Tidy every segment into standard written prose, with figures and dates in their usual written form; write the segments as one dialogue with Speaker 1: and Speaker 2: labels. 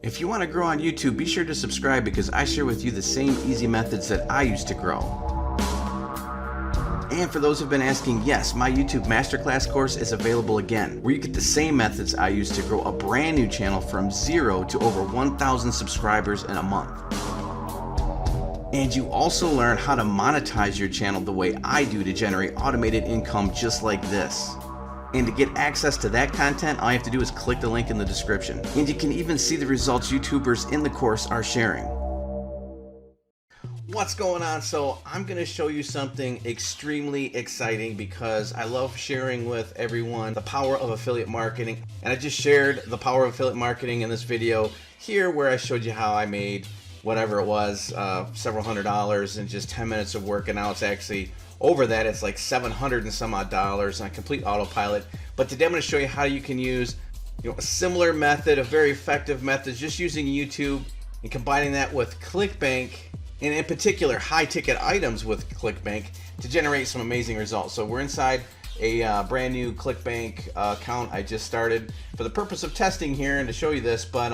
Speaker 1: If you want to grow on YouTube, be sure to subscribe because I share with you the same easy methods that I used to grow. And for those who've been asking, yes, my YouTube Masterclass course is available again, where you get the same methods I used to grow a brand new channel from 0 to over 1,000 subscribers in a month. And you also learn how to monetize your channel the way I do to generate automated income just like this. And to get access to that content, all you have to do is click the link in the description. And you can even see the results YouTubers in the course are sharing. What's going on? So I'm going to show you something extremely exciting because I love sharing with everyone the power of affiliate marketing. And I just shared the power of affiliate marketing in this video here where I showed you how I made whatever it was, several $100s in just 10 minutes of work. And now it's actually over that. It's like 700 and some odd dollars on complete autopilot. But today I'm going to show you how you can use a similar method, a very effective method, just using YouTube and combining that with Clickbank, and in particular high ticket items with Clickbank to generate some amazing results. So we're inside a brand new Clickbank account I just started for the purpose of testing here and to show you this, but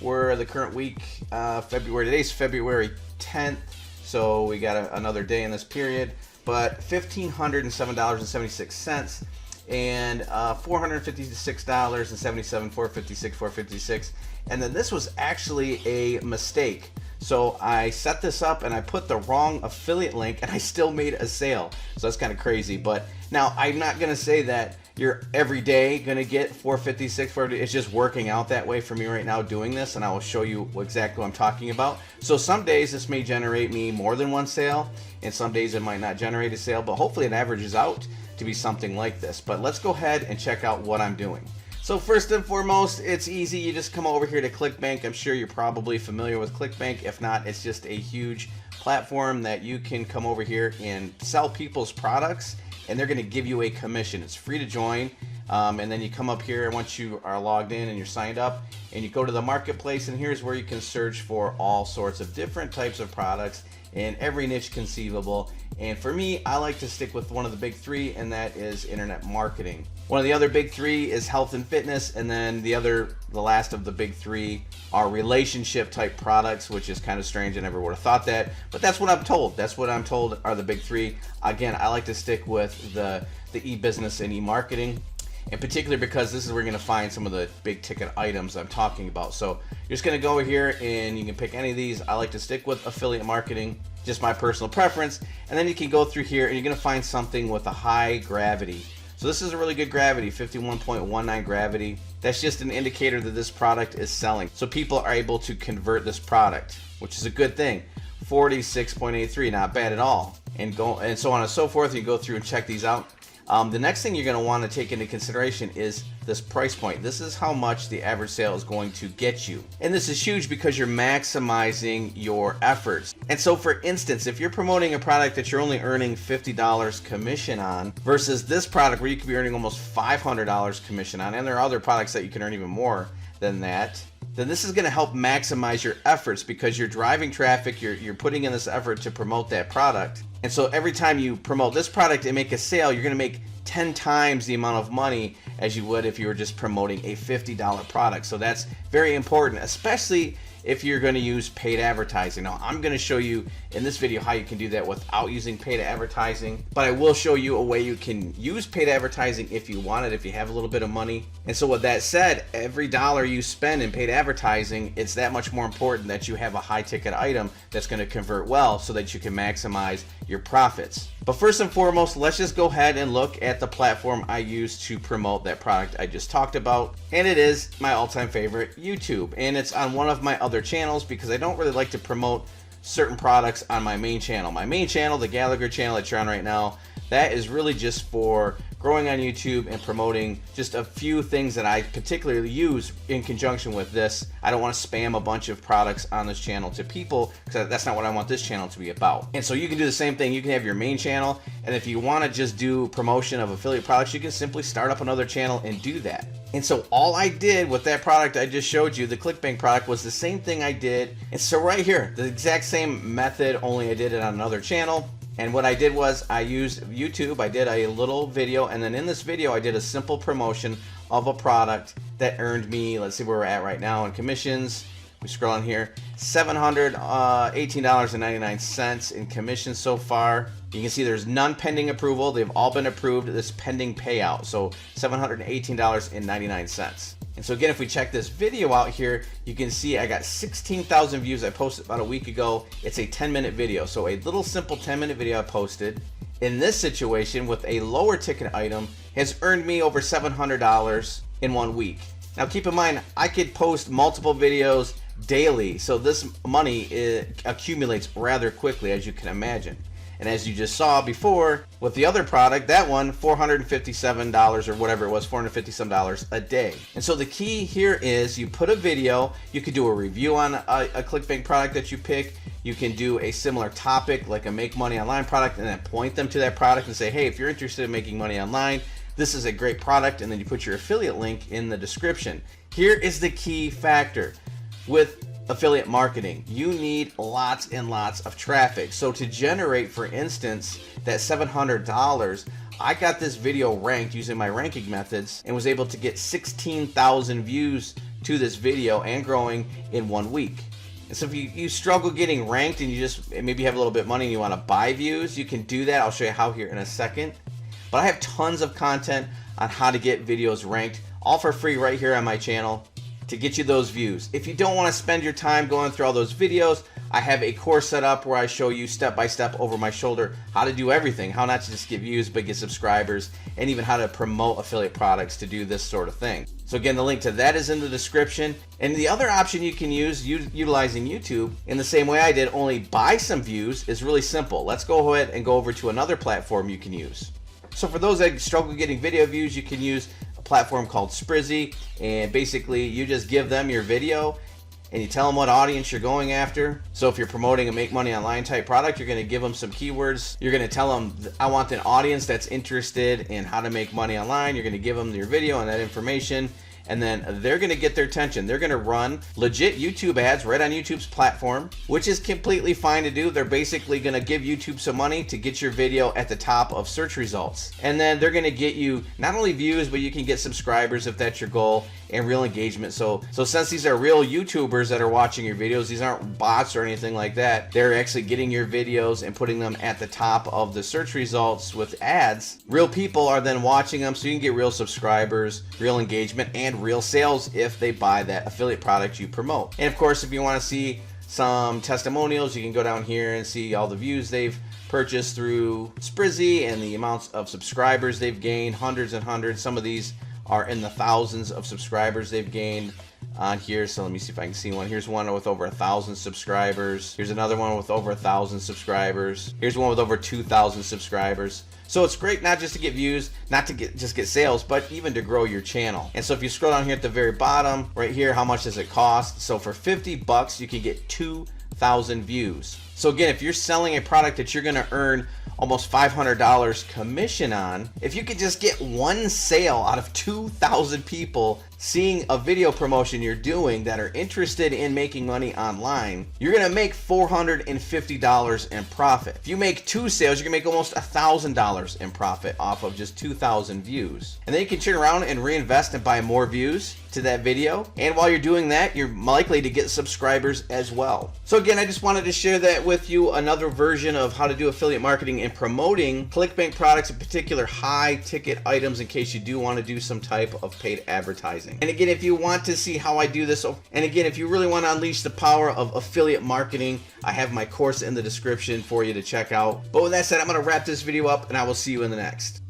Speaker 1: we're the current week, today's February 10th, so we got another day in this period. But $1,507.76 and $456.77, $456, and then this was actually a mistake. So I set this up and I put the wrong affiliate link and I still made a sale. So that's kind of crazy. But now I'm not going to say that you're every day going to get 456, 450. It's just working out that way for me right now doing this, and I will show you exactly what I'm talking about. So some days this may generate me more than one sale, and some days it might not generate a sale, but hopefully it averages out to be something like this. But let's go ahead and check out what I'm doing. So first and foremost, it's easy. You just come over here to Clickbank. I'm sure you're probably familiar with Clickbank. If not, it's just a huge platform that you can come over here and sell people's products, and they're going to give you a commission. It's free to join, and then you come up here once you are logged in and you're signed up, and you go to the marketplace, and here's where you can search for all sorts of different types of products in every niche conceivable. And for me, I like to stick with one of the big three, and that is internet marketing. One of the other big three is health and fitness, and then the last of the big three are relationship type products, which is kind of strange. I never would have thought that, but that's what I'm told. That's what I'm told are the big three. Again, I like to stick with the e-business and e-marketing, in particular because this is where you're going to find some of the big ticket items I'm talking about. So you're just going to go over here and you can pick any of these. I like to stick with affiliate marketing, just my personal preference, and then you can go through here and you're going to find something with a high gravity. So this is a really good gravity, 51.19 gravity. That's just an indicator that this product is selling. So people are able to convert this product, which is a good thing. 46.83, not bad at all. And so on and so forth. You go through and check these out. The next thing you're going to want to take into consideration is this price point. This is how much the average sale is going to get you. And this is huge because you're maximizing your efforts. And so for instance, if you're promoting a product that you're only earning $50 commission on versus this product where you could be earning almost $500 commission on, and there are other products that you can earn even more than that, then this is going to help maximize your efforts because you're driving traffic, you're putting in this effort to promote that product. And so every time you promote this product and make a sale, you're going to make 10 times the amount of money as you would if you were just promoting a $50 product. So that's very important, especially if you're going to use paid advertising. Now, I'm going to show you in this video how you can do that without using paid advertising, but I will show you a way you can use paid advertising if you want it, if you have a little bit of money. And so with that said, every dollar you spend in paid advertising, it's that much more important that you have a high ticket item that's going to convert well so that you can maximize your profits. But first and foremost, let's just go ahead and look at the platform I use to promote that product I just talked about. And it is my all-time favorite, YouTube. And it's on one of my other channels because I don't really like to promote certain products on my main channel. My main channel, the Gallagur channel that you're on right now, that is really just for growing on YouTube and promoting just a few things that I particularly use in conjunction with this. I don't want to spam a bunch of products on this channel to people because that's not what I want this channel to be about. And so you can do the same thing. You can have your main channel, and if you want to just do promotion of affiliate products, you can simply start up another channel and do that. And so all I did with that product I just showed you, the Clickbank product, was the same thing I did. And so right here, the exact same method, only I did it on another channel. And what I did was I used YouTube. I did a little video, and then in this video I did a simple promotion of a product that earned me, let's see where we're at right now in commissions, We scroll on here, $718.99 in commission so far. You can see there's none pending approval. They've all been approved. This pending payout, so $718.99. And so again, if we check this video out here, you can see I got 16,000 views. I posted about a week ago. It's a 10-minute video, so a little simple 10-minute video I posted. In this situation, with a lower ticket item, has earned me over $700 in 1 week. Now keep in mind, I could post multiple videos daily, so this money accumulates rather quickly, as you can imagine. And as you just saw before with the other product, that one, $457 or whatever it was, $450 some a day. And so the key here is you put a video, you could do a review on a Clickbank product that you pick. You can do a similar topic like a make money online product and then point them to that product and say, hey, if you're interested in making money online, this is a great product. And then you put your affiliate link in the description. Here is the key factor with affiliate marketing. You need lots and lots of traffic. So to generate, for instance, that $700, I got this video ranked using my ranking methods and was able to get 16,000 views to this video and growing in 1 week. And so if you struggle getting ranked and you just maybe have a little bit of money and you want to buy views, you can do that. I'll show you how here in a second. But I have tons of content on how to get videos ranked, all for free right here on my channel, to get you those views. If you don't want to spend your time going through all those videos, I have a course set up where I show you step by step over my shoulder how to do everything, how not to just get views but get subscribers, and even how to promote affiliate products to do this sort of thing. So again, the link to that is in the description. And the other option you can use utilizing YouTube in the same way I did, only buy some views, is really simple. Let's go ahead and go over to another platform you can use. So for those that struggle getting video views, you can use platform called Sprizzy, and basically you just give them your video and you tell them what audience you're going after. So if you're promoting a make money online type product, you're going to give them some keywords. You're going to tell them, I want an audience that's interested in how to make money online. You're going to give them your video and that information, and then they're going to get their attention. They're going to run legit YouTube ads right on YouTube's platform, which is completely fine to do. They're basically going to give YouTube some money to get your video at the top of search results. And then they're going to get you not only views, but you can get subscribers if that's your goal, and real engagement. So since these are real YouTubers that are watching your videos, these aren't bots or anything like that. They're actually getting your videos and putting them at the top of the search results with ads. Real people are then watching them, so you can get real subscribers, real engagement, and real sales if they buy that affiliate product you promote. And of course, if you want to see some testimonials, you can go down here and see all the views they've purchased through Sprizzy and the amounts of subscribers they've gained, hundreds and hundreds. Some of these are in the thousands of subscribers they've gained on here. So let me see if I can see one. Here's one with over 1,000 subscribers. Here's another one with over 1,000 subscribers. Here's one with over 2,000 subscribers. So it's great not just to get views, not to just get sales, but even to grow your channel. And so if you scroll down here at the very bottom, right here, how much does it cost? So for 50 bucks, you can get 2,000 views. So again, if you're selling a product that you're going to earn almost $500 commission on, if you could just get one sale out of 2,000 people seeing a video promotion you're doing that are interested in making money online, you're going to make $450 in profit. If you make 2 sales, you're going to make almost $1,000 in profit off of just 2,000 views. And then you can turn around and reinvest and buy more views to that video. And while you're doing that, you're likely to get subscribers as well. So again, I just wanted to share that with you, another version of how to do affiliate marketing and promoting Clickbank products, in particular high ticket items, in case you do want to do some type of paid advertising. And again, if you want to see how I do this, and again, if you really want to unleash the power of affiliate marketing, I have my course in the description for you to check out. But with that said, I'm going to wrap this video up and I will see you in the next.